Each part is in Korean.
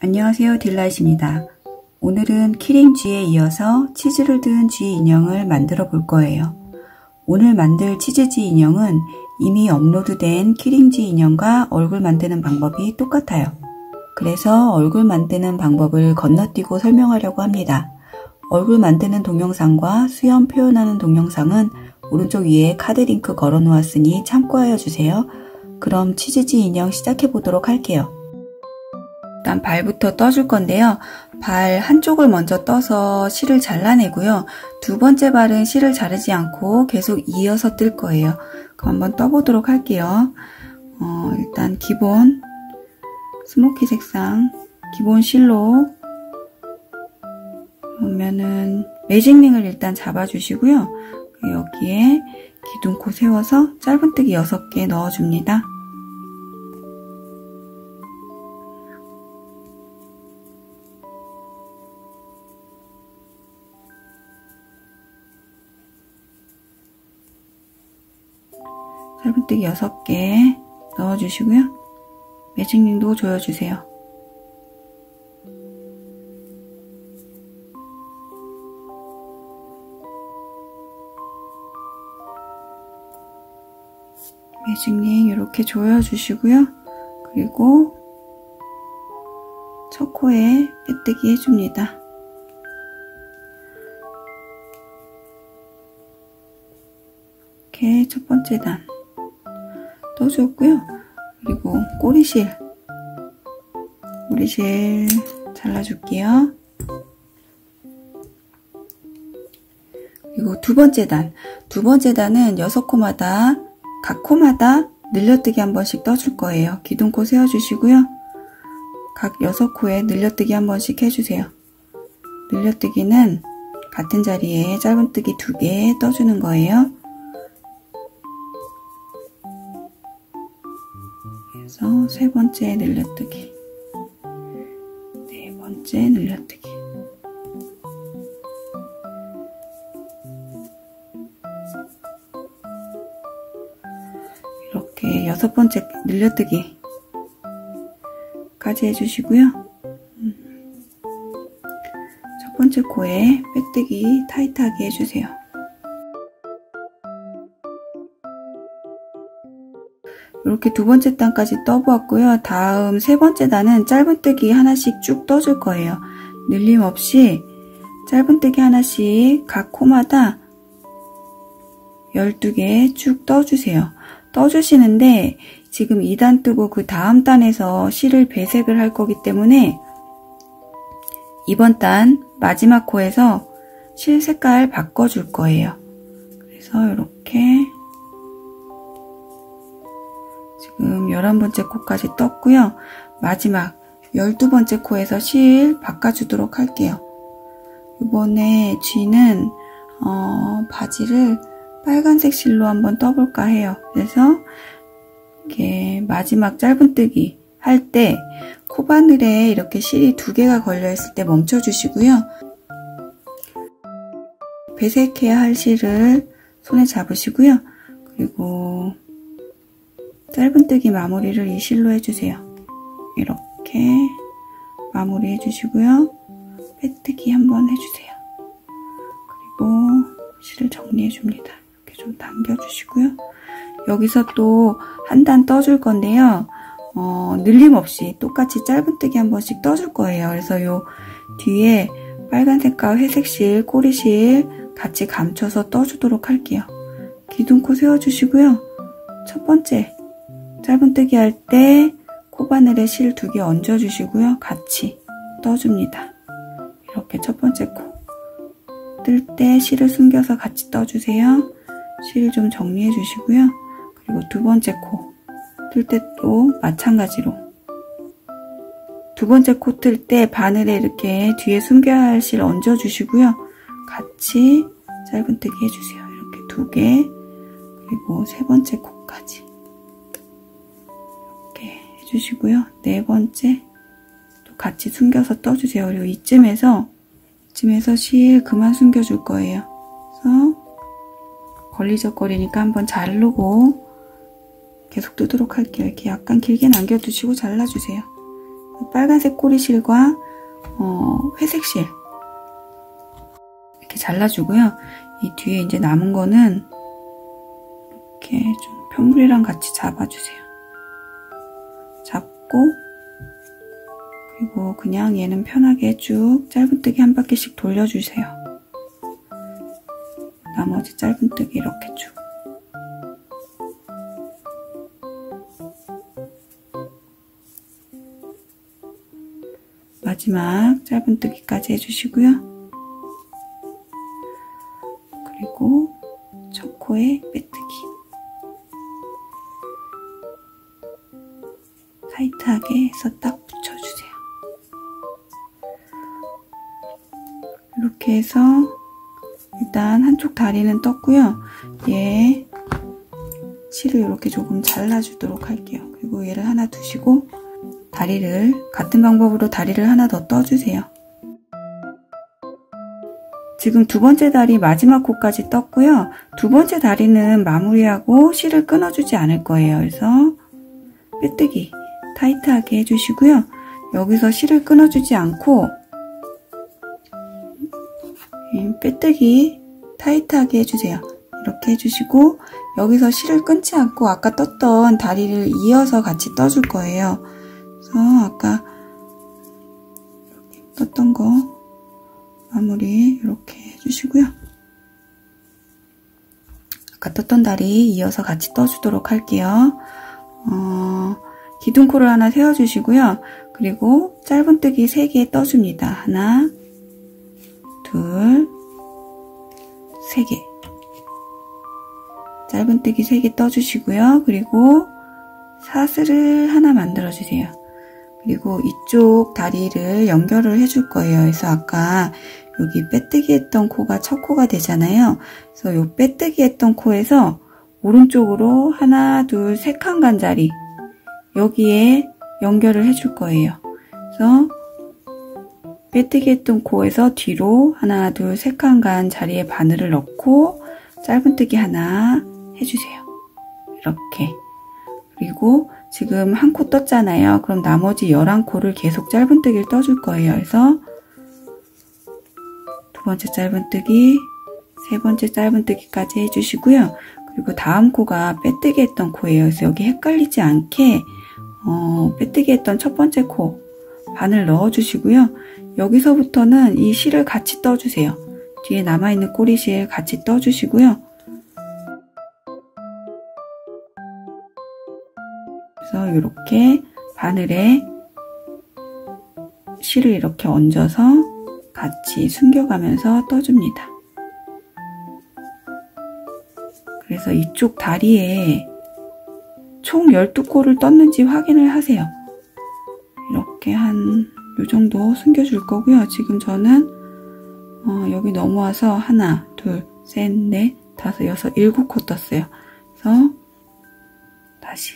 안녕하세요, 딜라잇입니다. 오늘은 키링 쥐에 이어서 치즈를 든 쥐 인형을 만들어 볼 거예요. 오늘 만들 치즈 쥐 인형은 이미 업로드된 키링 쥐 인형과 얼굴 만드는 방법이 똑같아요. 그래서 얼굴 만드는 방법을 건너뛰고 설명하려고 합니다. 얼굴 만드는 동영상과 수염 표현하는 동영상은 오른쪽 위에 카드 링크 걸어 놓았으니 참고하여 주세요. 그럼 치즈 쥐 인형 시작해 보도록 할게요. 일단 발부터 떠줄 건데요. 발 한쪽을 먼저 떠서 실을 잘라내고요. 두 번째 발은 실을 자르지 않고 계속 이어서 뜰 거예요. 그럼 한번 떠보도록 할게요. 일단 기본 스모키 색상 기본 실로 그러면은 매직링을 일단 잡아주시고요. 여기에 기둥코 세워서 짧은뜨기 6개 넣어줍니다. 짧은뜨기 6개 넣어주시고요. 매직링도 조여주세요. 매직링 이렇게 조여주시고요. 그리고 첫 코에 빼뜨기 해줍니다. 이렇게 첫 번째 단 떠줬고요. 그리고 꼬리실 잘라줄게요. 그리고 두 번째 단은 6코마다 각 코마다 늘려뜨기 한 번씩 떠줄 거예요. 기둥코 세워주시고요. 각 6코에 늘려뜨기 한 번씩 해주세요. 늘려뜨기는 같은 자리에 짧은뜨기 2개 떠주는 거예요. 그래서 세 번째 늘려뜨기, 네 번째 늘려뜨기. 이렇게 6번째 늘려뜨기까지 해주시고요. 첫 번째 코에 빼뜨기 타이트하게 해주세요. 이렇게 두 번째 단까지 떠보았고요. 다음 세 번째 단은 짧은뜨기 하나씩 쭉 떠줄 거예요. 늘림 없이 짧은뜨기 하나씩 각 코마다 12개 쭉 떠주세요. 떠주시는데 지금 2단 뜨고 그 다음 단에서 실을 배색을 할 거기 때문에 이번 단 마지막 코에서 실 색깔 바꿔줄 거예요. 그래서 이렇게 지금 11번째 코까지 떴고요. 마지막 12번째 코에서 실 바꿔주도록 할게요. 이번에 쥐는 바지를 빨간색 실로 한번 떠볼까 해요. 그래서 이렇게 마지막 짧은뜨기 할 때 코바늘에 이렇게 실이 2개가 걸려있을 때 멈춰주시고요. 배색해야 할 실을 손에 잡으시고요. 그리고 짧은뜨기 마무리를 이 실로 해주세요. 이렇게 마무리 해주시고요. 빼뜨기 한번 해주세요. 그리고 실을 정리해줍니다. 이렇게 좀 당겨주시고요. 여기서 또 한 단 떠줄 건데요. 늘림 없이 똑같이 짧은뜨기 한 번씩 떠줄 거예요. 그래서 요 뒤에 빨간색과 회색실, 꼬리실 같이 감춰서 떠주도록 할게요. 기둥코 세워주시고요. 첫 번째 짧은뜨기 할 때 코바늘에 실 2개 얹어주시고요. 같이 떠줍니다. 이렇게 첫 번째 코 뜰 때 실을 숨겨서 같이 떠주세요. 실 좀 정리해 주시고요. 그리고 두 번째 코 뜰 때 또 마찬가지로 두 번째 코 뜰 때 바늘에 이렇게 뒤에 숨겨야 할 실 얹어주시고요. 같이 짧은뜨기 해주세요. 이렇게 2개 그리고 세 번째 코까지 이렇게 해주시고요. 네 번째 또 같이 숨겨서 떠주세요. 그리고 이쯤에서 실 그만 숨겨줄 거예요. 그래서 걸리적거리니까 한번 자르고 계속 뜨도록 할게요. 이렇게 약간 길게 남겨두시고 잘라주세요. 빨간색 꼬리실과 회색 실 이렇게 잘라주고요. 이 뒤에 이제 남은 거는 이렇게 좀 편물이랑 같이 잡아주세요. 잡고 그리고 그냥 얘는 편하게 쭉 짧은뜨기 한 바퀴씩 돌려주세요. 나머지 짧은뜨기 이렇게 쭉. 마지막 짧은뜨기까지 해주시고요. 그리고 첫 코에 빼뜨기. 타이트하게 해서 딱 붙여주세요. 이렇게 해서 일단 한쪽 다리는 떴고요. 얘 실을 이렇게 조금 잘라주도록 할게요. 그리고 얘를 하나 두시고 같은 방법으로 다리를 하나 더 떠주세요. 지금 두 번째 다리 마지막 코까지 떴고요. 두 번째 다리는 마무리하고 실을 끊어주지 않을 거예요. 그래서 빼뜨기 타이트하게 해주시고요. 여기서 실을 끊어주지 않고 빼뜨기 타이트하게 해주세요. 이렇게 해주시고 여기서 실을 끊지 않고 아까 떴던 다리를 이어서 같이 떠줄 거예요. 그래서 아까 이렇게 떴던 거 마무리 이렇게 해주시고요. 아까 떴던 다리 이어서 같이 떠주도록 할게요. 기둥코를 하나 세워주시고요. 그리고 짧은뜨기 3개 떠줍니다. 하나, 둘, 3개. 짧은뜨기 3개 떠주시고요. 그리고 사슬을 하나 만들어주세요. 그리고 이쪽 다리를 연결을 해줄 거예요. 그래서 아까 여기 빼뜨기 했던 코가 첫 코가 되잖아요. 그래서 요 빼뜨기 했던 코에서 오른쪽으로 하나, 둘, 3칸 간자리 여기에 연결을 해줄 거예요. 그래서 빼뜨기 했던 코에서 뒤로 하나, 둘, 3칸 간 자리에 바늘을 넣고 짧은뜨기 하나 해주세요. 이렇게. 그리고 지금 한 코 떴잖아요. 그럼 나머지 11코를 계속 짧은뜨기를 떠줄 거예요. 그래서 두 번째 짧은뜨기, 세 번째 짧은뜨기까지 해주시고요. 그리고 다음 코가 빼뜨기 했던 코예요. 그래서 여기 헷갈리지 않게 빼뜨기 했던 첫 번째 코 바늘 넣어주시고요. 여기서부터는 이 실을 같이 떠주세요. 뒤에 남아있는 꼬리실 같이 떠주시고요. 그래서 이렇게 바늘에 실을 이렇게 얹어서 같이 숨겨가면서 떠줍니다. 그래서 이쪽 다리에 총 12코를 떴는지 확인을 하세요. 이렇게 한 요 정도 숨겨줄 거고요. 지금 저는 여기 넘어와서 하나, 둘, 셋, 넷, 다섯, 여섯, 7코 떴어요. 그래서 다시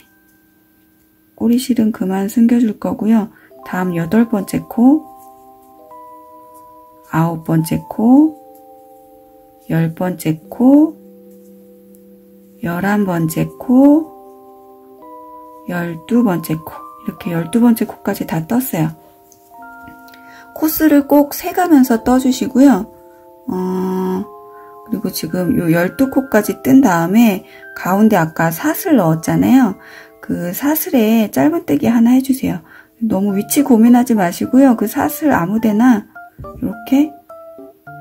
꼬리실은 그만 숨겨줄 거고요. 다음 8번째 코, 9번째 코, 10번째 코, 11번째 코, 12번째 코 이렇게 12번째 코까지 다 떴어요. 코스를 꼭 세가면서 떠주시고요. 그리고 지금 요 12코까지 뜬 다음에 가운데 아까 사슬 넣었잖아요. 그 사슬에 짧은뜨기 하나 해주세요. 너무 위치 고민하지 마시고요. 그 사슬 아무데나 이렇게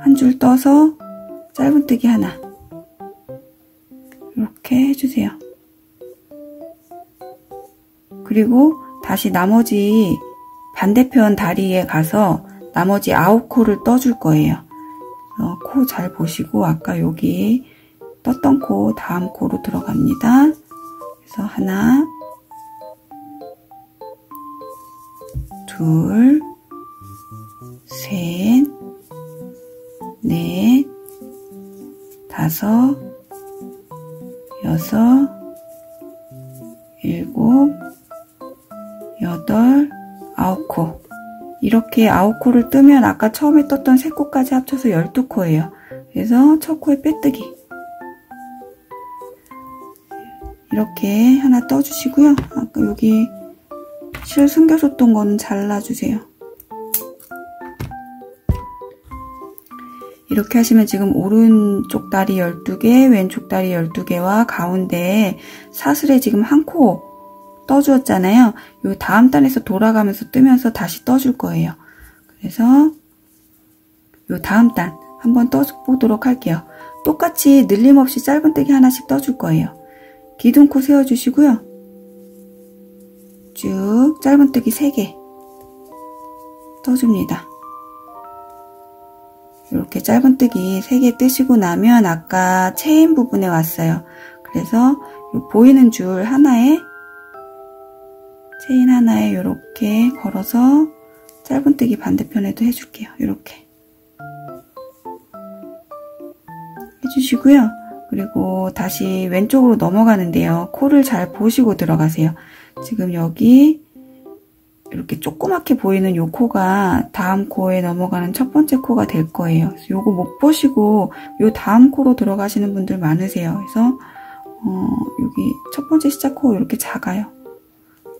한 줄 떠서 짧은뜨기 하나 이렇게 해주세요. 그리고 다시 나머지 반대편 다리에 가서 나머지 9코를 떠줄 거예요. 코 잘 보시고 아까 여기 떴던 코 다음 코로 들어갑니다. 그래서 하나, 둘, 셋, 넷, 다섯, 여섯, 7, 8, 9코 이렇게 9코를 뜨면 아까 처음에 떴던 3코까지 합쳐서 12코예요. 그래서 첫 코에 빼뜨기 이렇게 하나 떠주시고요. 아까 여기 실 숨겨줬던 거는 잘라주세요. 이렇게 하시면 지금 오른쪽 다리 12개, 왼쪽 다리 12개와 가운데에 사슬에 지금 한 코 떠주었잖아요. 요 다음 단에서 돌아가면서 뜨면서 다시 떠줄 거예요. 그래서 요 다음 단 한번 떠보도록 할게요. 똑같이 늘림없이 짧은뜨기 하나씩 떠줄 거예요. 기둥코 세워주시고요. 쭉 짧은뜨기 3개 떠줍니다. 이렇게 짧은뜨기 3개 뜨시고 나면 아까 체인 부분에 왔어요. 그래서 보이는 줄 하나에 체인 하나에 이렇게 걸어서 짧은뜨기 반대편에도 해줄게요. 이렇게 해주시고요. 그리고 다시 왼쪽으로 넘어가는데요. 코를 잘 보시고 들어가세요. 지금 여기 이렇게 조그맣게 보이는 요 코가 다음 코에 넘어가는 첫 번째 코가 될 거예요. 그래서 요거 못 보시고 요 다음 코로 들어가시는 분들 많으세요. 그래서 여기 첫 번째 시작 코 이렇게 작아요.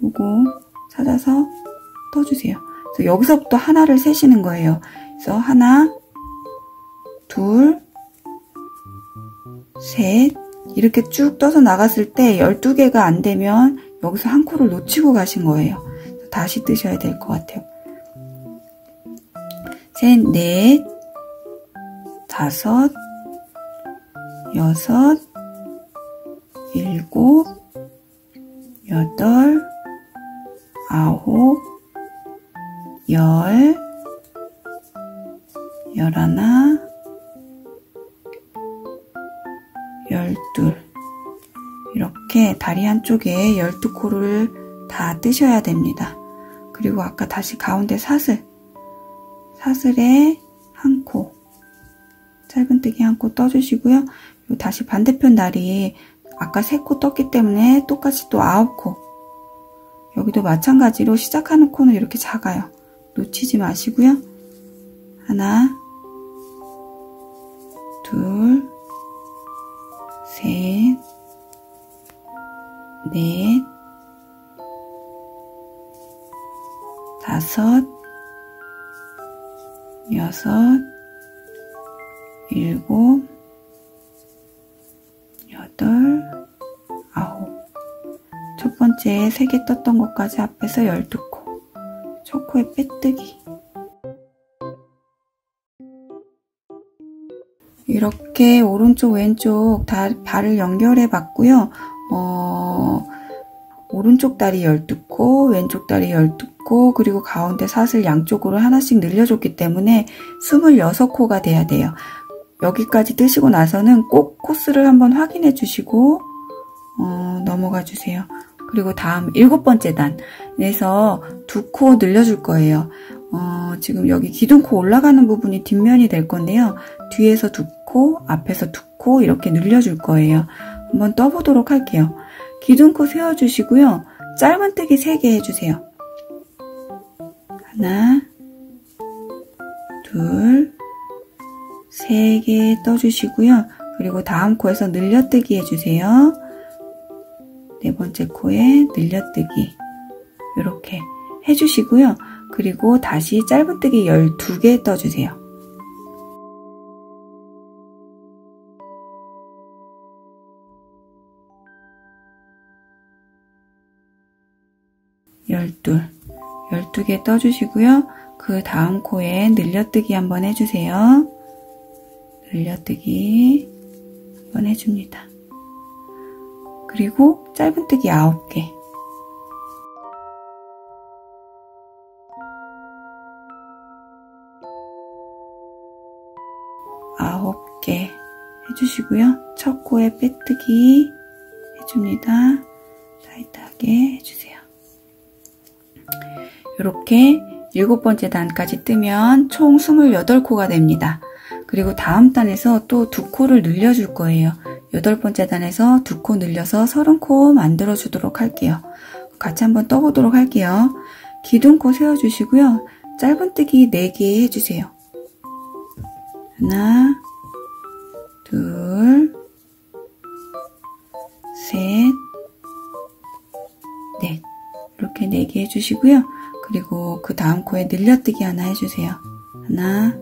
요거 찾아서 떠주세요. 그래서 여기서부터 하나를 세시는 거예요. 그래서 하나, 둘, 셋 이렇게 쭉 떠서 나갔을 때 12개가 안 되면 여기서 한 코를 놓치고 가신 거예요. 다시 뜨셔야 될 것 같아요. 셋, 넷, 다섯, 여섯, 일곱, 여덟, 아홉, 열, 열하나, 열둘. 이렇게 다리 한쪽에 12코를 다 뜨셔야 됩니다. 그리고 아까 다시 가운데 사슬에 한 코, 짧은뜨기 한 코 떠주시고요. 다시 반대편 다리 아까 3코 떴기 때문에 똑같이 또 9코. 여기도 마찬가지로 시작하는 코는 이렇게 작아요. 놓치지 마시고요. 하나, 둘, 셋, 넷, 다섯, 여섯, 일곱, 여덟, 아홉. 첫 번째 3개 떴던 것까지 합해서 12코. 첫 코에 빼뜨기. 이렇게 오른쪽 왼쪽 다 발을 연결해 봤고요. 오른쪽 다리 12코, 왼쪽 다리 12코, 그리고 가운데 사슬 양쪽으로 하나씩 늘려줬기 때문에 26코가 돼야 돼요. 여기까지 뜨시고 나서는 꼭 코스를 한번 확인해 주시고 넘어가 주세요. 그리고 다음 7번째 단에서 2코 늘려줄 거예요. 지금 여기 기둥코 올라가는 부분이 뒷면이 될 건데요. 뒤에서 2코, 앞에서 2코 이렇게 늘려줄 거예요. 한번 떠보도록 할게요. 기둥코 세워주시고요. 짧은뜨기 3개 해주세요. 하나, 둘, 3개 떠주시고요. 그리고 다음 코에서 늘려뜨기 해주세요. 4번째 코에 늘려뜨기 이렇게 해주시고요. 그리고 다시 짧은뜨기 12개 떠주세요. 열둘, 12개 떠주시고요. 그 다음 코에 늘려뜨기 한번 해주세요. 늘려뜨기 한번 해줍니다. 그리고 짧은뜨기 9개. 아홉 개 해주시고요. 첫 코에 빼뜨기 해줍니다. 타이트하게 해주세요. 이렇게 7번째 단까지 뜨면 총 28코가 됩니다. 그리고 다음 단에서 또 2코를 늘려줄 거예요. 8번째 단에서 2코 늘려서 30코 만들어주도록 할게요. 같이 한번 떠보도록 할게요. 기둥코 세워주시고요. 짧은뜨기 4개 해주세요. 하나, 둘, 셋, 넷. 이렇게 4개 해주시고요. 그리고 그 다음 코에 늘려뜨기 하나 해주세요. 하나,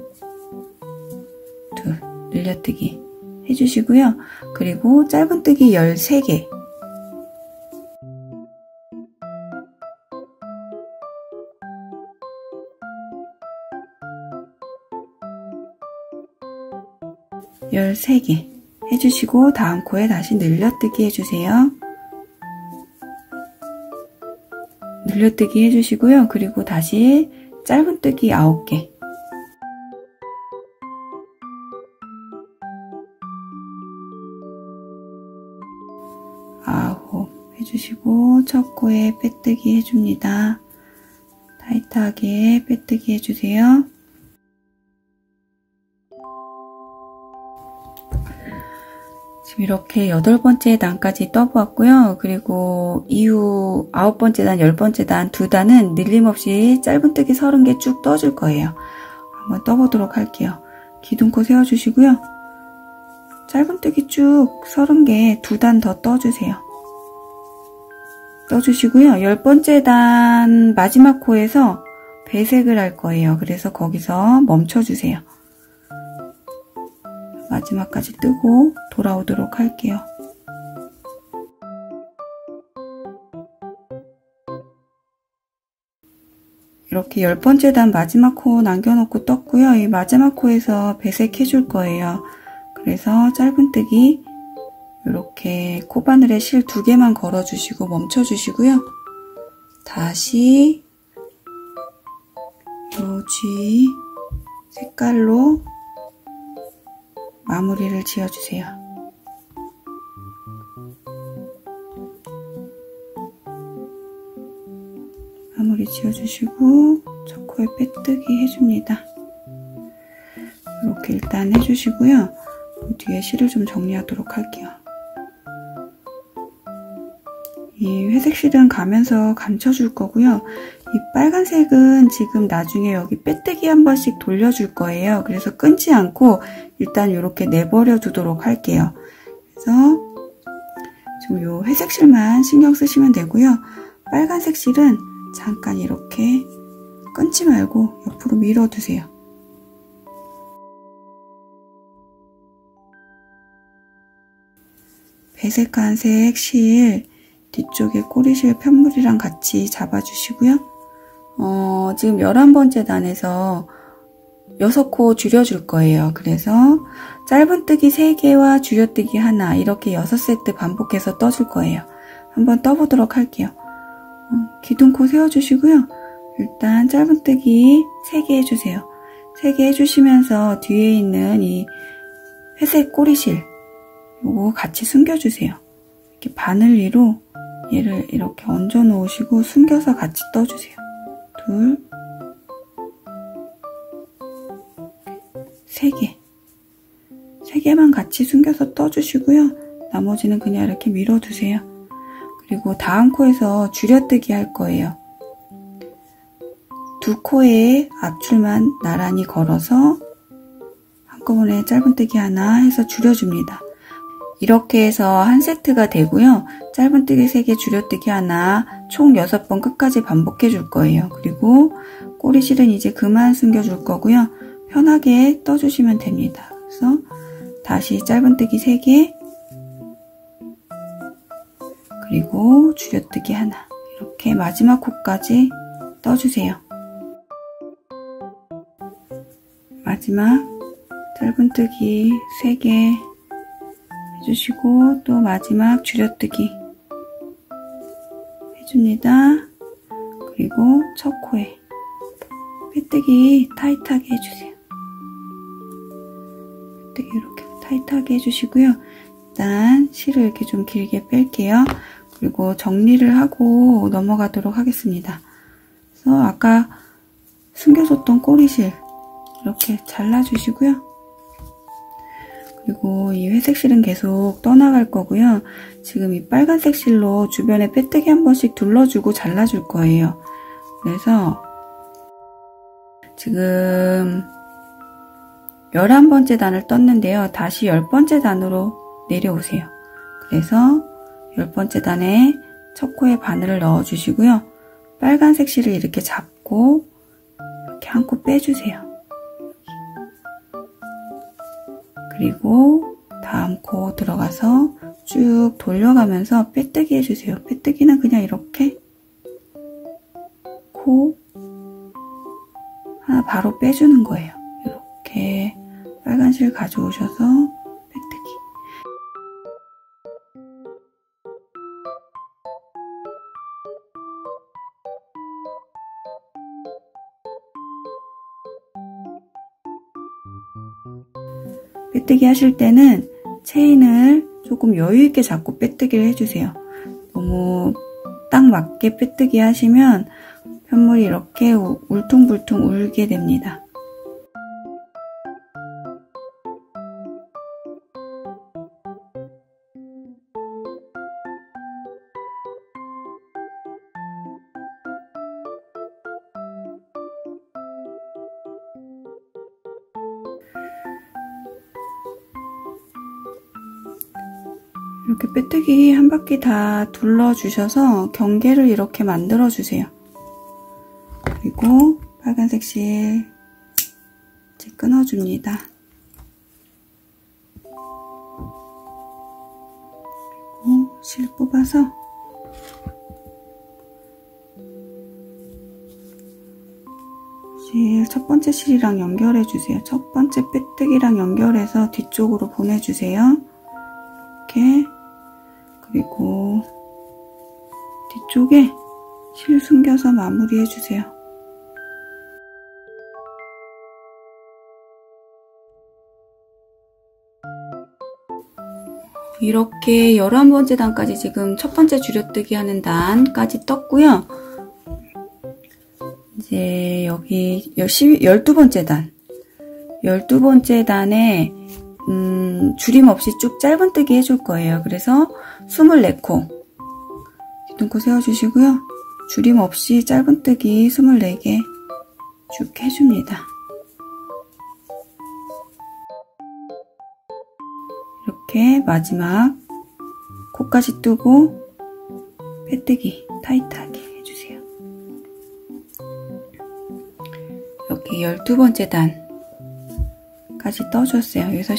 둘, 늘려뜨기 해주시고요. 그리고 짧은뜨기 13개. 해주시고 다음 코에 다시 늘려뜨기 해주세요. 늘려뜨기 해주시고요. 그리고 다시 짧은뜨기 9개. 해주시고 첫 코에 빼뜨기 해줍니다. 타이트하게 빼뜨기 해주세요. 지금 이렇게 8번째 단까지 떠보았고요. 그리고 이후 9번째 단, 10번째 단 두 단은 늘림없이 짧은뜨기 30개 쭉 떠줄 거예요. 한번 떠보도록 할게요. 기둥코 세워주시고요. 짧은뜨기 쭉 30개 두 단 더 떠주세요. 떠주시고요. 10번째 단 마지막 코에서 배색을 할 거예요. 그래서 거기서 멈춰주세요. 마지막까지 뜨고 돌아오도록 할게요. 이렇게 10번째 단 마지막 코 남겨놓고 떴고요. 이 마지막 코에서 배색해 줄 거예요. 그래서 짧은뜨기 이렇게 코바늘에 실 2개만 걸어주시고 멈춰주시고요. 다시 요지 색깔로 마무리를 지어주세요. 마무리 지어주시고 첫 코에 빼뜨기 해줍니다. 이렇게 일단 해주시고요. 뒤에 실을 좀 정리하도록 할게요. 이 회색 실은 가면서 감춰줄 거고요. 이 빨간색은 지금 나중에 여기 빼뜨기 한 번씩 돌려줄 거예요. 그래서 끊지 않고 일단 이렇게 내버려 두도록 할게요. 그래서 지금 이 회색 실만 신경 쓰시면 되고요. 빨간색 실은 잠깐 이렇게 끊지 말고 옆으로 밀어두세요. 배색한 색 실 뒤쪽에 꼬리실 편물이랑 같이 잡아주시고요. 지금 11번째 단에서 6코 줄여줄 거예요. 그래서 짧은뜨기 3개와 줄여뜨기 하나 이렇게 6세트 반복해서 떠줄 거예요. 한번 떠보도록 할게요. 기둥코 세워주시고요. 일단 짧은뜨기 3개 해주세요. 3개 해주시면서 뒤에 있는 이 회색 꼬리실 요거 같이 숨겨주세요. 이렇게 바늘 위로 얘를 이렇게 얹어 놓으시고 숨겨서 같이 떠주세요. 3개. 3개만 같이 숨겨서 떠주시고요. 나머지는 그냥 이렇게 밀어두세요. 그리고 다음 코에서 줄여뜨기 할 거예요. 2코에 앞줄만 나란히 걸어서 한꺼번에 짧은뜨기 하나 해서 줄여줍니다. 이렇게 해서 한 세트가 되고요. 짧은뜨기 3개, 줄여뜨기 하나, 총 6번 끝까지 반복해 줄 거예요. 그리고 꼬리실은 이제 그만 숨겨줄 거고요. 편하게 떠주시면 됩니다. 그래서 다시 짧은뜨기 3개, 그리고 줄여뜨기 하나, 이렇게 마지막 코까지 떠주세요. 마지막 짧은뜨기 3개 해주시고 또 마지막 줄여뜨기 해줍니다. 그리고 첫 코에 빼뜨기 타이트하게 해주세요. 빼뜨기 이렇게 타이트하게 해주시고요. 일단 실을 이렇게 좀 길게 뺄게요. 그리고 정리를 하고 넘어가도록 하겠습니다. 그래서 아까 숨겨줬던 꼬리실 이렇게 잘라주시고요. 그리고 이 회색 실은 계속 떠나갈 거고요. 지금 이 빨간색 실로 주변에 빼뜨기 한 번씩 둘러주고 잘라줄 거예요. 그래서 지금 11번째 단을 떴는데요. 다시 10번째 단으로 내려오세요. 그래서 10번째 단에 첫 코에 바늘을 넣어주시고요. 빨간색 실을 이렇게 잡고 이렇게 한 코 빼주세요. 그리고 다음 코 들어가서 쭉 돌려가면서 빼뜨기 해주세요. 빼뜨기는 그냥 이렇게 코 하나 바로 빼주는 거예요. 이렇게 빨간 실 가져오셔서 빼뜨기. 빼뜨기 하실 때는 체인을 조금 여유있게 잡고 빼뜨기를 해주세요. 너무 딱 맞게 빼뜨기 하시면 편물이 이렇게 울퉁불퉁 울게 됩니다. 이렇게 빼뜨기 한 바퀴 다 둘러주셔서 경계를 이렇게 만들어주세요. 그리고 빨간색 실 이제 끊어줍니다. 그리고 실 뽑아서 실 첫 번째 실이랑 연결해주세요. 첫 번째 빼뜨기랑 연결해서 뒤쪽으로 보내주세요. 이렇게. 그리고 뒤쪽에 실 숨겨서 마무리해주세요. 이렇게 11번째 단까지 지금 첫 번째 줄여뜨기 하는 단까지 떴고요. 이제 여기 12번째 단. 12번째 단에 줄임 없이 쭉 짧은뜨기 해줄 거예요. 그래서 24코 뒤뚱코 세워주시고요. 줄임 없이 짧은뜨기 24개 쭉 해줍니다. 이렇게 마지막 코까지 뜨고 빼뜨기 타이트하게 해주세요. 이렇게 12번째 단까지 떠줬어요. 여기서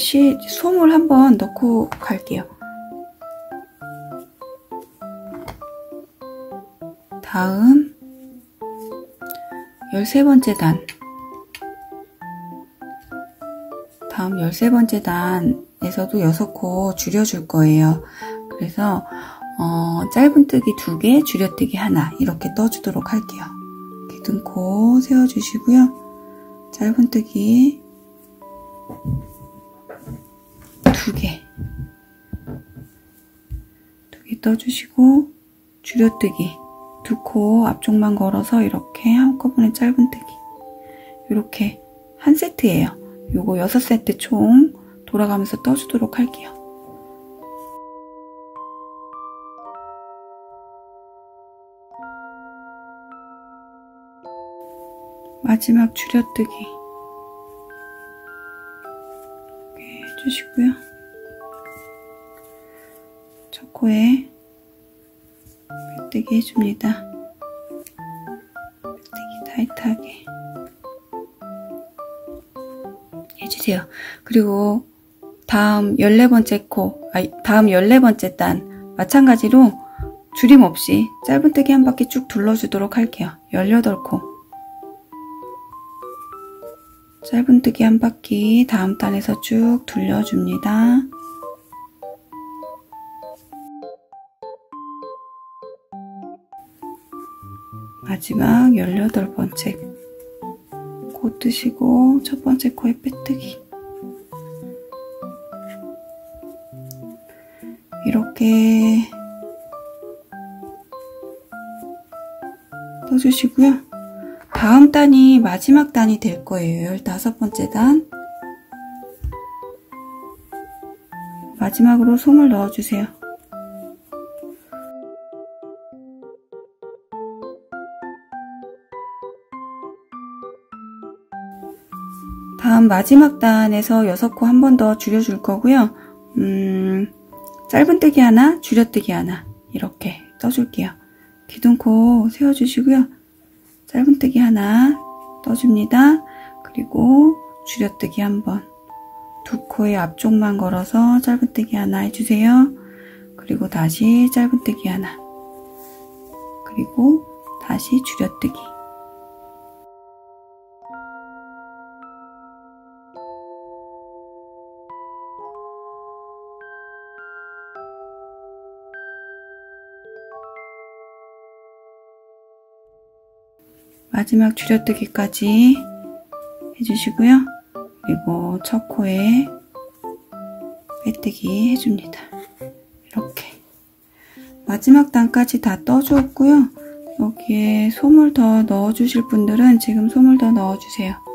솜을 한번 넣고 갈게요. 다음 13번째 단. 다음 13번째 단에서도 6코 줄여줄 거예요. 그래서 짧은뜨기 2개, 줄여뜨기 하나 이렇게 떠주도록 할게요. 기둥코 세워주시고요. 짧은뜨기 2개 떠주시고 줄여뜨기 2코 앞쪽만 걸어서 이렇게 한꺼번에 짧은뜨기 이렇게 한 세트예요. 요거 6세트 총 돌아가면서 떠주도록 할게요. 마지막 줄여뜨기 이렇게 해주시고요. 첫 코에 빼뜨기 해줍니다. 빼뜨기 타이트하게 해주세요. 그리고 다음 14번째 코, 다음 14번째 단 마찬가지로 줄임 없이 짧은뜨기 한 바퀴 쭉 둘러주도록 할게요. 18코 짧은뜨기 한 바퀴 다음 단에서 쭉 둘러줍니다. 마지막 18번째 코 뜨시고 첫 번째 코에 빼뜨기 이렇게 떠주시고요. 다음 단이 마지막 단이 될 거예요. 15번째 단. 마지막으로 솜을 넣어주세요. 다음 마지막 단에서 6코 한 번 더 줄여줄 거고요. 짧은뜨기 하나, 줄여뜨기 하나 이렇게 떠줄게요. 기둥코 세워주시고요. 짧은뜨기 하나 떠줍니다. 그리고 줄여뜨기 한번, 두 코의 앞쪽만 걸어서 짧은뜨기 하나 해주세요. 그리고 다시 짧은뜨기 하나, 그리고 다시 줄여뜨기. 마지막 줄여뜨기까지 해주시고요. 그리고 첫 코에 빼뜨기 해줍니다. 이렇게 마지막 단까지 다 떠주었고요. 여기에 솜을 더 넣어주실 분들은 지금 솜을 더 넣어주세요.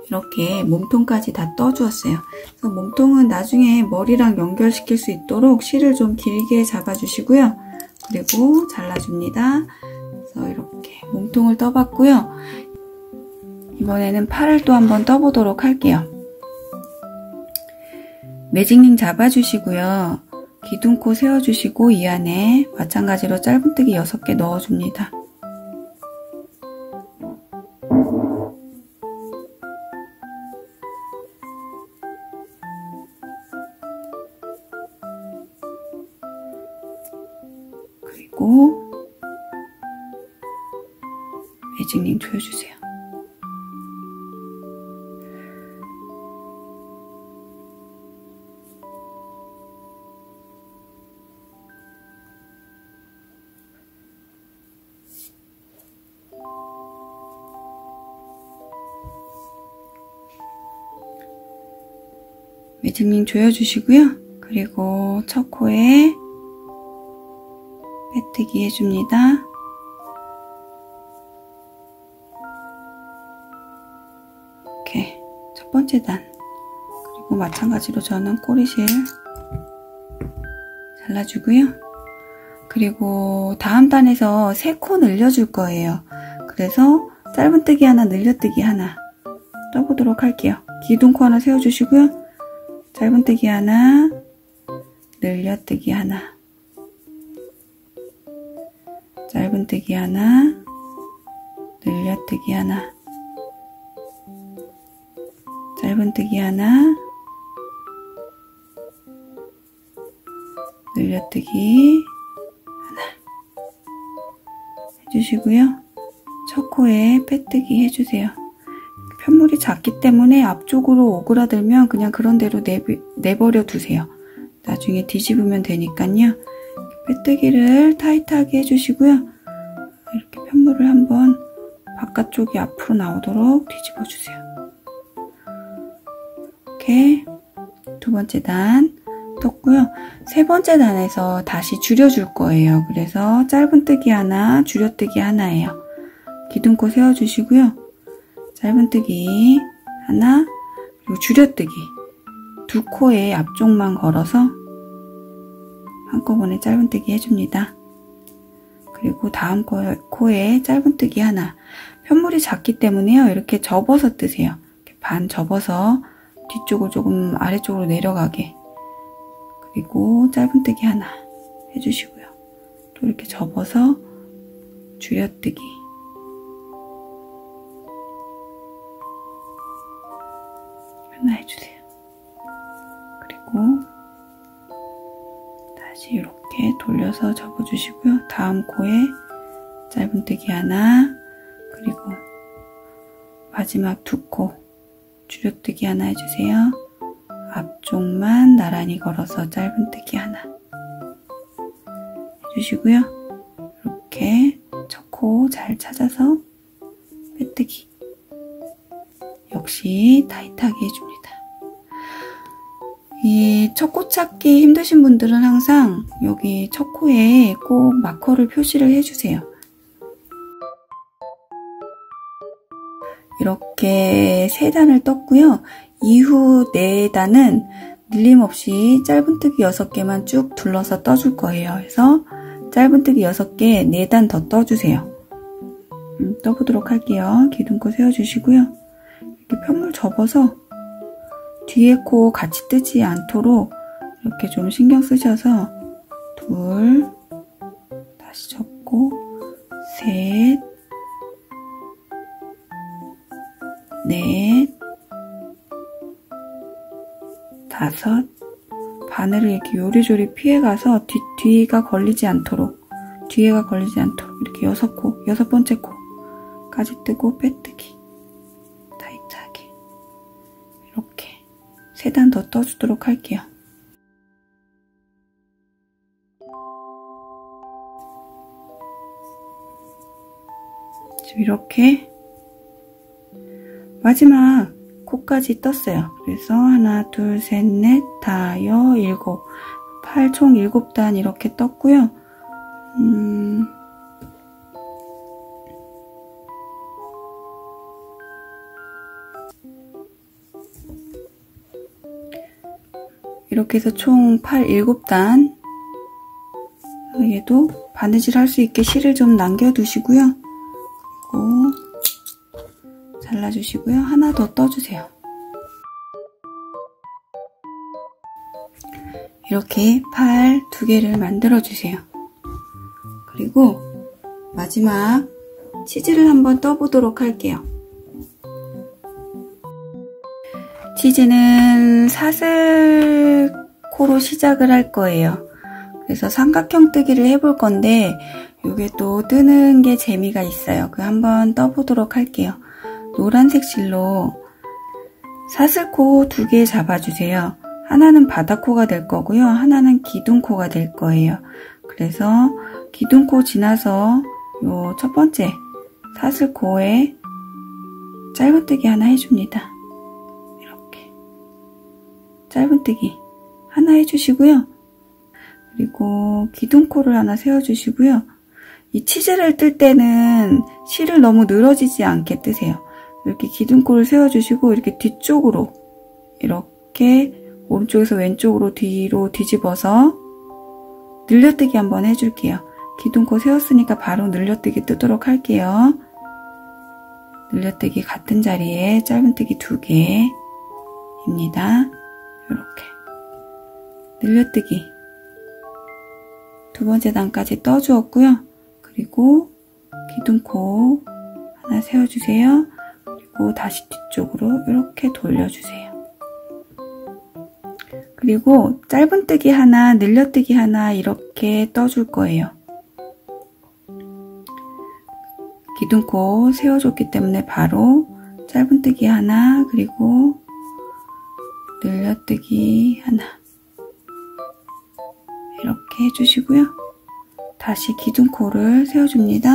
이렇게 몸통까지 다 떠주었어요. 그래서 몸통은 나중에 머리랑 연결시킬 수 있도록 실을 좀 길게 잡아주시고요. 그리고 잘라줍니다. 그래서 이렇게 몸통을 떠봤고요. 이번에는 팔을 또 한번 떠보도록 할게요. 매직링 잡아주시고요. 기둥코 세워주시고 이 안에 마찬가지로 짧은뜨기 6개 넣어줍니다. 그리고 매직링 조여주세요. 매직링 조여주시고요. 그리고 첫 코에 빼뜨기 해줍니다. 이렇게 첫 번째 단, 그리고 마찬가지로 저는 꼬리실 잘라주고요. 그리고 다음 단에서 3코 늘려줄 거예요. 그래서 짧은뜨기 하나, 늘려뜨기 하나 떠보도록 할게요. 기둥코 하나 세워주시고요. 짧은뜨기 하나, 늘려뜨기 하나, 짧은뜨기 하나, 늘려뜨기 하나, 짧은뜨기 하나, 늘려뜨기 하나 해주시고요. 첫 코에 빼뜨기 해주세요. 편물이 작기 때문에 앞쪽으로 오그라들면 그냥 그런 대로 내버려 두세요. 나중에 뒤집으면 되니까요. 빼뜨기를 타이트하게 해주시고요. 이렇게 편물을 한번 바깥쪽이 앞으로 나오도록 뒤집어주세요. 이렇게 두 번째 단 떴고요. 세 번째 단에서 다시 줄여줄 거예요. 그래서 짧은뜨기 하나, 줄여뜨기 하나예요. 기둥코 세워주시고요. 짧은뜨기 하나, 그리고 줄여뜨기 두 코의 앞쪽만 걸어서 한꺼번에 짧은뜨기 해줍니다. 그리고 다음 코에 짧은뜨기 하나. 편물이 작기 때문에요. 이렇게 접어서 뜨세요. 이렇게 반 접어서 뒤쪽을 조금 아래쪽으로 내려가게. 그리고 짧은뜨기 하나 해주시고요. 또 이렇게 접어서 줄여뜨기. 하나 해주세요. 그리고 다시 이렇게 돌려서 접어주시고요. 다음 코에 짧은뜨기 하나, 그리고 마지막 두 코 줄여뜨기 하나 해주세요. 앞쪽만 나란히 걸어서 짧은뜨기 하나 해주시고요. 이렇게 첫 코 잘 찾아서 빼뜨기. 역시 타이트하게 해줍니다. 이 첫 코 찾기 힘드신 분들은 항상 여기 첫 코에 꼭 마커를 표시를 해주세요. 이렇게 3단을 떴고요. 이후 4단은 늘림없이 짧은뜨기 6개만 쭉 둘러서 떠줄 거예요. 그래서 짧은뜨기 6개 4단 더 떠주세요. 떠보도록 할게요. 기둥코 세워주시고요. 이렇게 편물 접어서 뒤에 코 같이 뜨지 않도록 이렇게 좀 신경 쓰셔서 둘, 다시 접고 셋, 넷, 다섯, 바늘을 이렇게 요리조리 피해가서 뒤가 걸리지 않도록, 뒤에가 걸리지 않도록 이렇게 여섯 번째 코까지 뜨고 빼뜨기 타이트하게 이렇게 3단 더 떠주도록 할게요. 지금 이렇게 마지막 코까지 떴어요. 그래서 하나, 둘, 셋, 넷, 다, 여, 일곱, 8, 총 7단 이렇게 떴고요. 이렇게 해서 총 7단. 얘도 바느질 할 수 있게 실을 좀 남겨두시고요. 그리고 잘라주시고요. 하나 더 떠주세요. 이렇게 팔 2개를 만들어주세요. 그리고 마지막 치즈를 한번 떠보도록 할게요. 치즈는 사슬코로 시작을 할 거예요. 그래서 삼각형 뜨기를 해볼 건데 요게 또 뜨는 게 재미가 있어요. 그 한번 떠보도록 할게요. 노란색 실로 사슬코 2개 잡아주세요. 하나는 바닥코가 될 거고요. 하나는 기둥코가 될 거예요. 그래서 기둥코 지나서 요 첫 번째 사슬코에 짧은뜨기 하나 해줍니다. 이렇게 짧은뜨기 하나 해주시고요. 그리고 기둥코를 하나 세워주시고요. 이 치즈를 뜰 때는 실을 너무 늘어지지 않게 뜨세요. 이렇게 기둥코를 세워주시고 이렇게 뒤쪽으로 이렇게 오른쪽에서 왼쪽으로 뒤로 뒤집어서 늘려뜨기 한번 해줄게요. 기둥코 세웠으니까 바로 늘려뜨기 뜨도록 할게요. 늘려뜨기 같은 자리에 짧은뜨기 2개입니다. 이렇게 늘려뜨기 2번째 단까지 떠주었고요. 그리고 기둥코 하나 세워주세요. 그리고 다시 뒤쪽으로 이렇게 돌려주세요. 그리고 짧은뜨기 하나, 늘려뜨기 하나 이렇게 떠줄 거예요. 기둥코 세워줬기 때문에 바로 짧은뜨기 하나, 그리고 늘려뜨기 하나 이렇게 해주시고요. 다시 기둥코를 세워줍니다.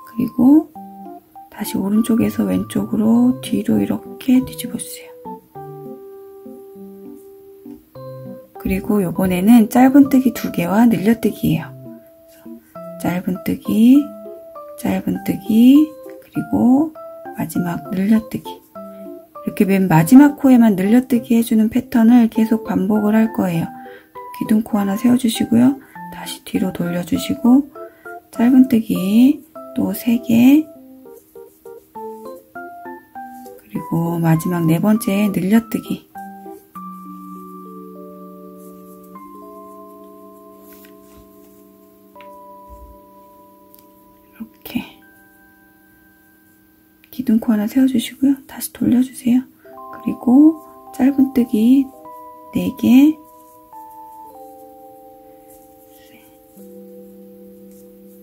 그리고 다시 오른쪽에서 왼쪽으로 뒤로 이렇게 뒤집어주세요. 그리고 요번에는 짧은뜨기 2개와 늘려뜨기예요. 짧은뜨기, 짧은뜨기, 그리고 마지막 늘려뜨기. 이렇게 맨 마지막 코에만 늘려뜨기 해주는 패턴을 계속 반복을 할 거예요. 기둥코 하나 세워주시고요. 다시 뒤로 돌려주시고 짧은뜨기 또 3개, 그리고 마지막 4번째 늘려뜨기. 이렇게 기둥코 하나 세워주시고요. 다시 돌려주세요. 그리고 짧은뜨기 4개,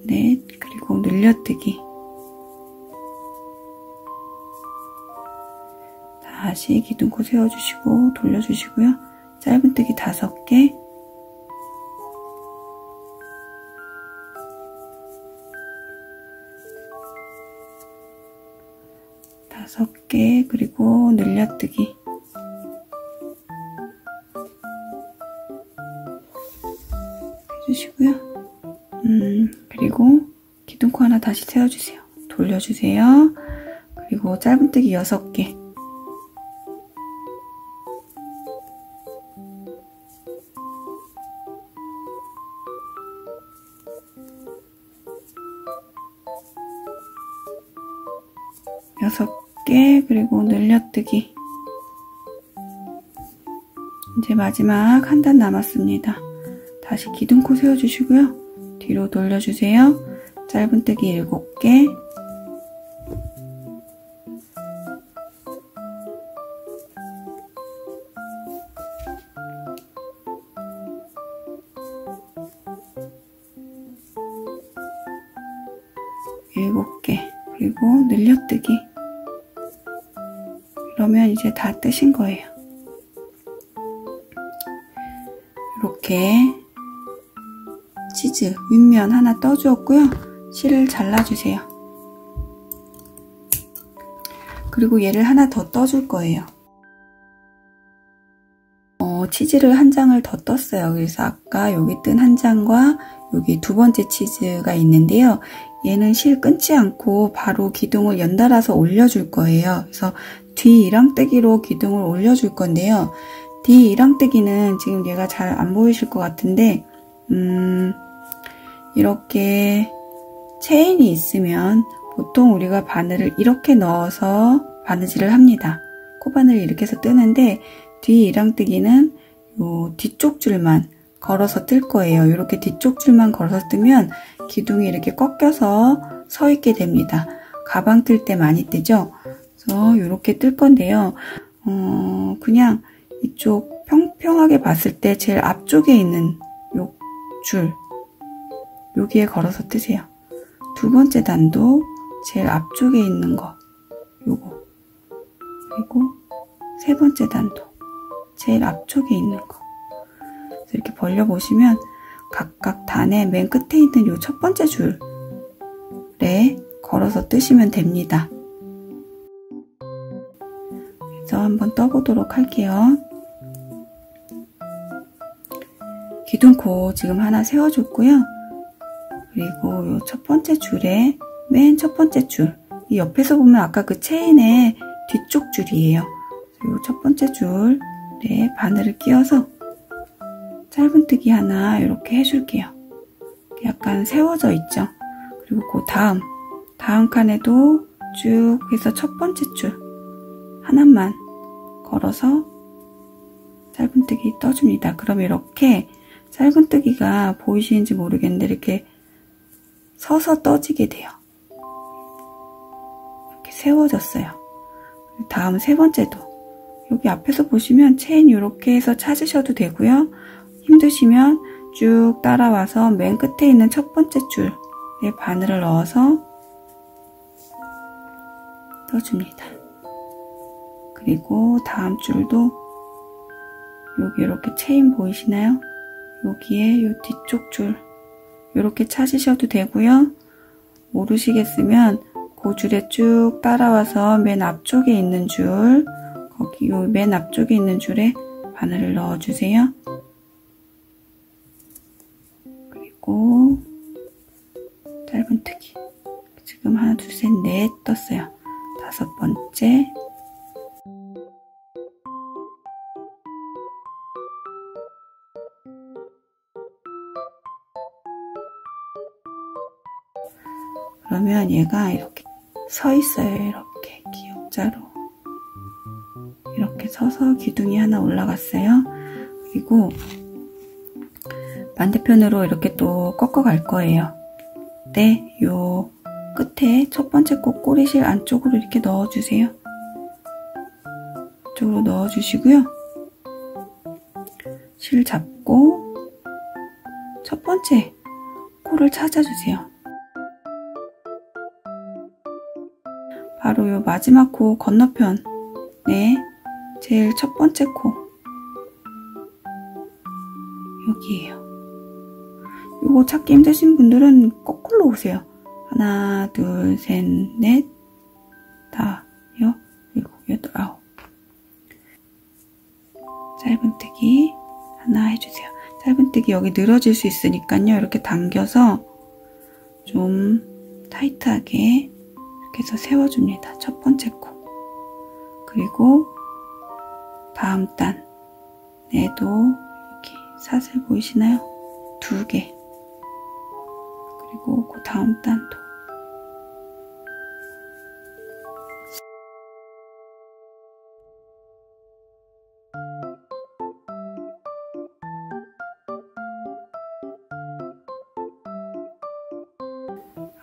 넷, 그리고 늘려뜨기. 다시 기둥코 세워주시고 돌려주시고요. 짧은뜨기 5개, 그리고 늘려뜨기. 해주시고요. 그리고 기둥코 하나 다시 세워주세요. 돌려주세요. 그리고 짧은뜨기 6개. 그리고 늘려뜨기 이제 마지막 한 단 남았습니다. 다시 기둥코 세워주시고요. 뒤로 돌려주세요. 짧은뜨기 7개, 그리고 늘려뜨기. 그러면 이제 다 뜨신 거예요. 이렇게 치즈 윗면 하나 떠주었고요. 실을 잘라주세요. 그리고 얘를 하나 더 떠줄 거예요. 치즈를 한 장을 더 떴어요. 그래서 아까 여기 뜬 한 장과 여기 두 번째 치즈가 있는데요. 얘는 실 끊지 않고 바로 기둥을 연달아서 올려줄 거예요. 그래서 뒤 이랑뜨기로 기둥을 올려줄 건데요. 뒤 이랑뜨기는 지금 얘가 잘 안 보이실 것 같은데 이렇게 체인이 있으면 보통 우리가 바늘을 이렇게 넣어서 바느질을 합니다. 코바늘을 이렇게 해서 뜨는데 뒤 이랑뜨기는 요 뒤쪽 줄만 걸어서 뜰 거예요. 이렇게 뒤쪽 줄만 걸어서 뜨면 기둥이 이렇게 꺾여서 서 있게 됩니다. 가방 뜰 때 많이 뜨죠? 그래서 이렇게 뜰 건데요. 그냥 이쪽 평평하게 봤을 때 제일 앞쪽에 있는 요 줄, 여기에 걸어서 뜨세요. 두 번째 단도 제일 앞쪽에 있는 거, 요거. 그리고 세 번째 단도 제일 앞쪽에 있는 거. 그래서 이렇게 벌려보시면 각각 단의 맨 끝에 있는 요 첫 번째 줄에 걸어서 뜨시면 됩니다. 그래서 한번 떠보도록 할게요. 기둥코 지금 하나 세워줬고요. 그리고 요 첫 번째 줄에 맨 첫 번째 줄, 이 옆에서 보면 아까 그 체인의 뒤쪽 줄이에요. 요 첫 번째 줄에 바늘을 끼워서 짧은뜨기 하나 이렇게 해줄게요. 약간 세워져 있죠. 그리고 그 다음 칸에도 쭉 해서 첫 번째 줄 하나만 걸어서 짧은뜨기 떠줍니다. 그럼 이렇게 짧은뜨기가 보이시는지 모르겠는데 이렇게 서서 떠지게 돼요. 이렇게 세워졌어요. 다음 세 번째도 여기 앞에서 보시면 체인 이렇게 해서 찾으셔도 되고요. 힘드시면 쭉 따라와서 맨 끝에 있는 첫 번째 줄에 바늘을 넣어서 떠줍니다. 그리고 다음 줄도 여기 이렇게 체인 보이시나요? 여기에 이 뒤쪽 줄 이렇게 찾으셔도 되고요. 모르시겠으면 그 줄에 쭉 따라와서 맨 앞쪽에 있는 줄, 거기 요 맨 앞쪽에 있는 줄에 바늘을 넣어주세요. 그리고 짧은뜨기. 지금 하나, 둘, 셋, 넷 떴어요. 다섯 번째. 그러면 얘가 이렇게 서 있어요. 이렇게 기역자로. 이렇게 서서 기둥이 하나 올라갔어요. 그리고 반대편으로 이렇게 또 꺾어 갈 거예요. 네, 요 끝에 첫 번째 꼭 꼬리실 안쪽으로 이렇게 넣어주세요. 이쪽으로 넣어주시고요. 실 잡고 첫 번째 코를 찾아주세요. 바로 요 마지막 코 건너편에 제일 첫 번째 코 여기에요. 요거 찾기 힘드신 분들은 거꾸로 오세요. 하나, 둘, 셋, 넷, 다, 일곱, 여덟, 아홉. 짧은뜨기 하나 해주세요. 짧은뜨기 여기 늘어질 수 있으니까요. 이렇게 당겨서 좀 타이트하게 이렇게 해서 세워줍니다. 첫 번째 코. 그리고 다음 단에도 이렇게 사슬 보이시나요? 2개. 그리고 그 다음 단도.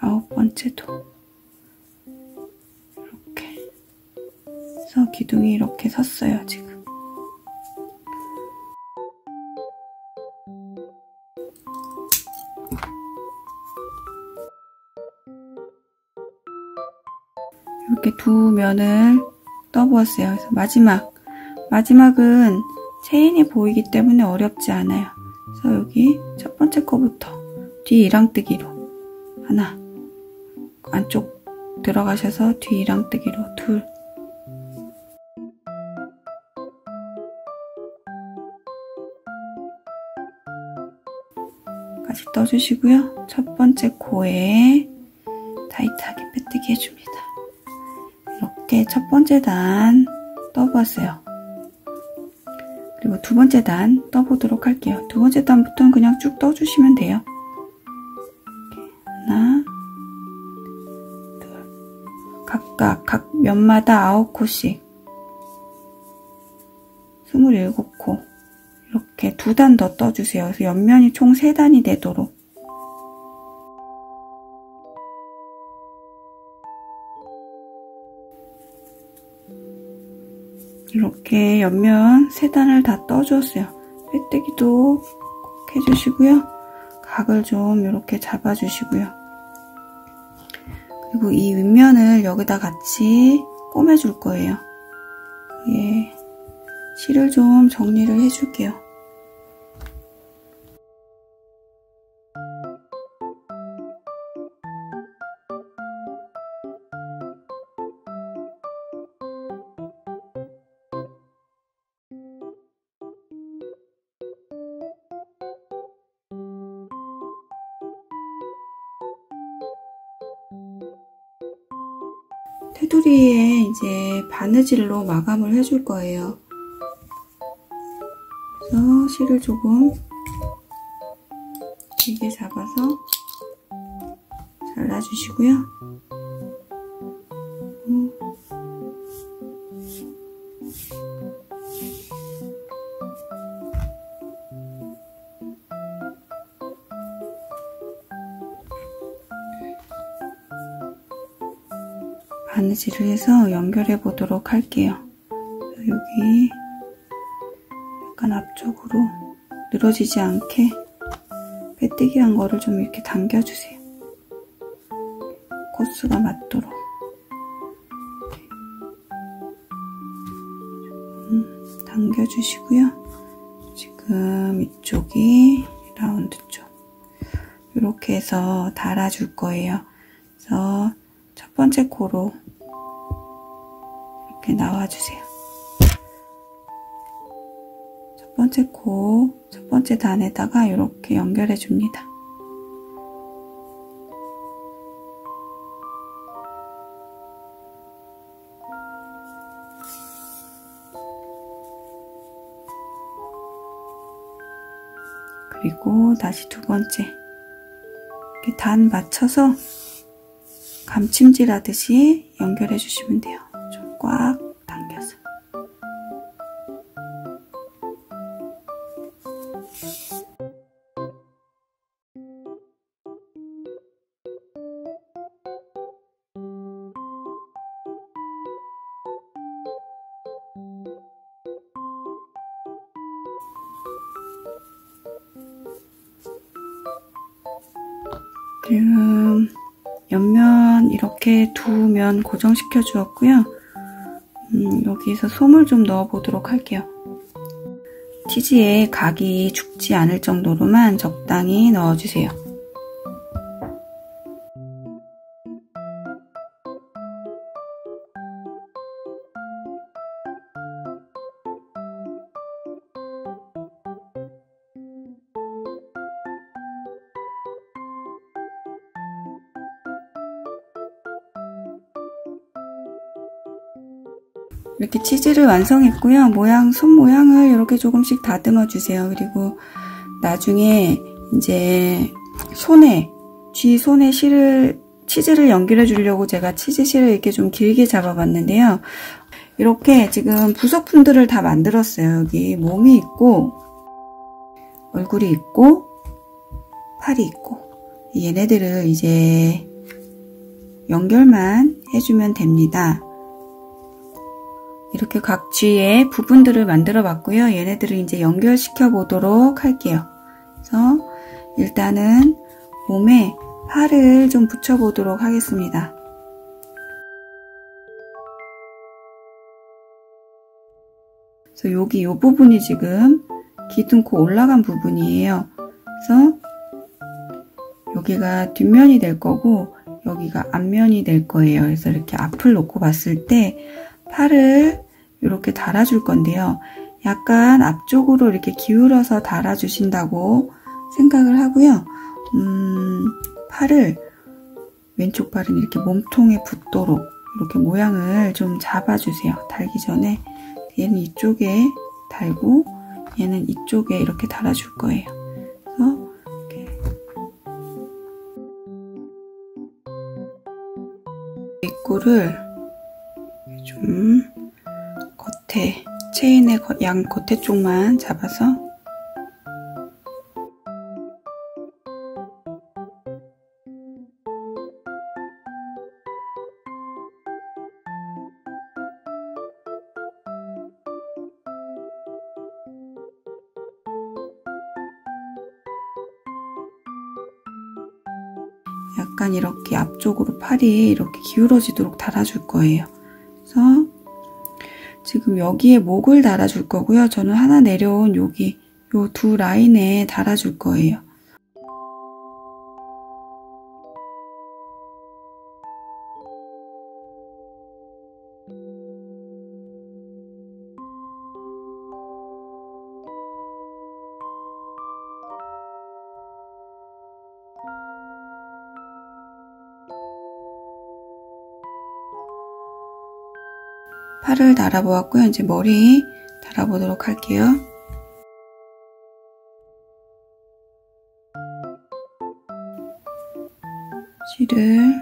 9번째도 이렇게 해서 기둥이 이렇게 섰어요, 지금. 이렇게 두 면을 떠보았어요. 그래서 마지막은 체인이 보이기 때문에 어렵지 않아요. 그래서 여기 첫 번째 거부터 뒤 이랑뜨기로 하나, 안쪽 들어가셔서 뒤 이랑뜨기로 둘, 까지 떠주시고요. 첫 번째 코에 타이트하게 빼뜨기 해줍니다. 이렇게 첫 번째 단 떠보았어요. 그리고 두 번째 단 떠보도록 할게요. 두 번째 단부터는 그냥 쭉 떠주시면 돼요. 하나, 둘, 각 면마다 9코씩 27코 이렇게 두 단 더 떠주세요. 그래서 옆면이 총 3단이 되도록. 이렇게 옆면 3단을 다 떠주었어요. 빼뜨기도 꼭 해주시고요. 각을 좀 이렇게 잡아주시고요. 그리고 이 윗면을 여기다 같이 꼬매줄 거예요. 예, 실을 좀 정리를 해줄게요. 테두리에 이제 바느질로 마감을 해줄 거예요. 그래서 실을 조금 길게 잡아서 잘라주시고요. 바느질을 해서 연결해 보도록 할게요. 여기 약간 앞쪽으로 늘어지지 않게 빼뜨기 한 거를 좀 이렇게 당겨주세요. 코스가 맞도록. 당겨주시고요. 지금 이쪽이 라운드 쪽. 이렇게 해서 달아줄 거예요. 그래서 첫 번째 코로 이렇게 나와주세요. 첫 번째 코, 첫 번째 단에다가 이렇게 연결해 줍니다. 그리고 다시 두 번째 이렇게 단 맞춰서 감침질 하듯이 연결해 주시면 돼요. 좀 꽉 당겨서. 지금 옆면 이렇게 두 면 고정시켜 주었고요. 여기서 솜을 좀 넣어 보도록 할게요. 치즈에 각이 죽지 않을 정도로만 적당히 넣어주세요. 이렇게 치즈를 완성했고요. 손 모양을 이렇게 조금씩 다듬어 주세요. 그리고 나중에 이제 쥐 손에 치즈를 연결해 주려고 제가 치즈 실을 이렇게 좀 길게 잡아봤는데요. 이렇게 지금 부속품들을 다 만들었어요. 여기 몸이 있고, 얼굴이 있고, 팔이 있고, 얘네들을 이제 연결만 해주면 됩니다. 이렇게 각 쥐의 부분들을 만들어 봤고요. 얘네들을 이제 연결시켜 보도록 할게요. 그래서 일단은 몸에 팔을 좀 붙여 보도록 하겠습니다. 그래서 여기 이 부분이 지금 기둥코 올라간 부분이에요. 그래서 여기가 뒷면이 될 거고 여기가 앞면이 될 거예요. 그래서 이렇게 앞을 놓고 봤을 때 팔을 이렇게 달아줄 건데요. 약간 앞쪽으로 이렇게 기울여서 달아주신다고 생각을 하고요. 팔을 왼쪽 팔은 이렇게 몸통에 붙도록 이렇게 모양을 좀 잡아주세요. 달기 전에 얘는 이쪽에 달고 얘는 이쪽에 이렇게 달아줄 거예요. 그래서 이렇게 입구를 좀 겉에 체인의 양 겉에 쪽만 잡아서 약간 이렇게 앞쪽으로 팔이 이렇게 기울어지도록 달아줄 거예요. 그래서 지금 여기에 목을 달아줄 거고요. 저는 하나 내려온 여기 요 두 라인에 달아줄 거예요. 팔을 달아보았고요. 이제 머리 달아보도록 할게요. 실을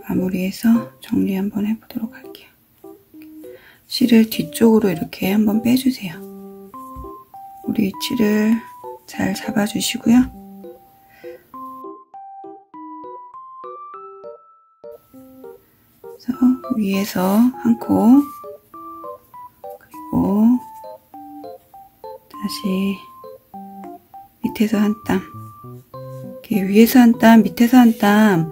마무리해서 정리 한번 해보도록 할게요. 실을 뒤쪽으로 이렇게 한번 빼주세요. 우리 위치를 잘 잡아주시고요. 그래서 위에서 한 코, 그리고 다시 밑에서 한 땀, 이렇게 위에서 한 땀, 밑에서 한 땀,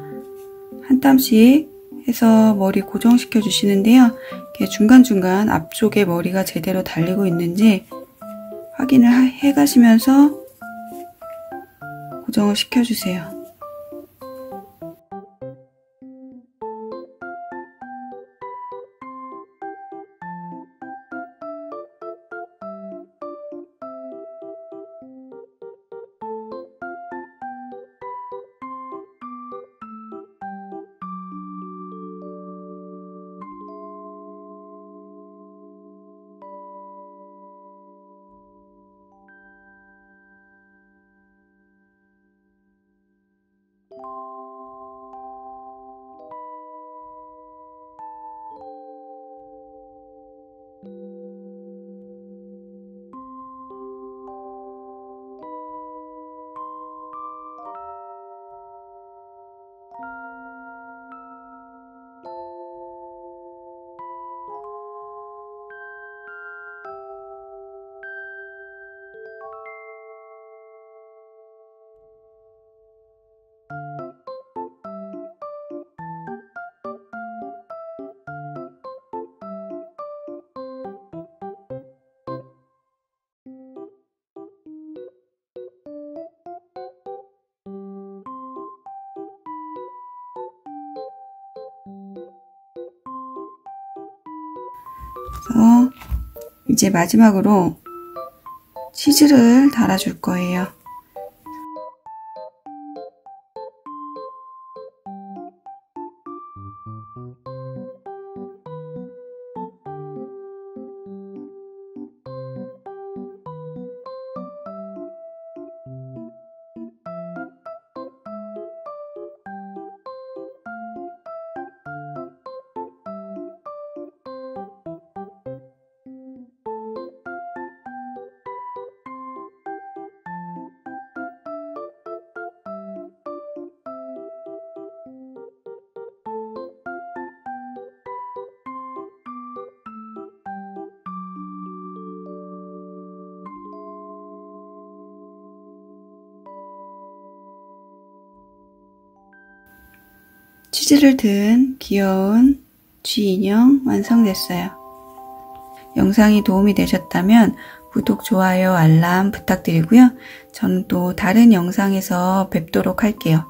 한 땀씩 해서 머리 고정시켜 주시는데요. 이렇게 중간중간 앞쪽에 머리가 제대로 달리고 있는지 확인을 해 가시면서 고정을 시켜 주세요. 그래서 이제 마지막으로 치즈를 달아줄 거예요. 치즈를 든 귀여운 쥐 인형 완성됐어요. 영상이 도움이 되셨다면 구독, 좋아요, 알람 부탁드리고요. 저는 또 다른 영상에서 뵙도록 할게요.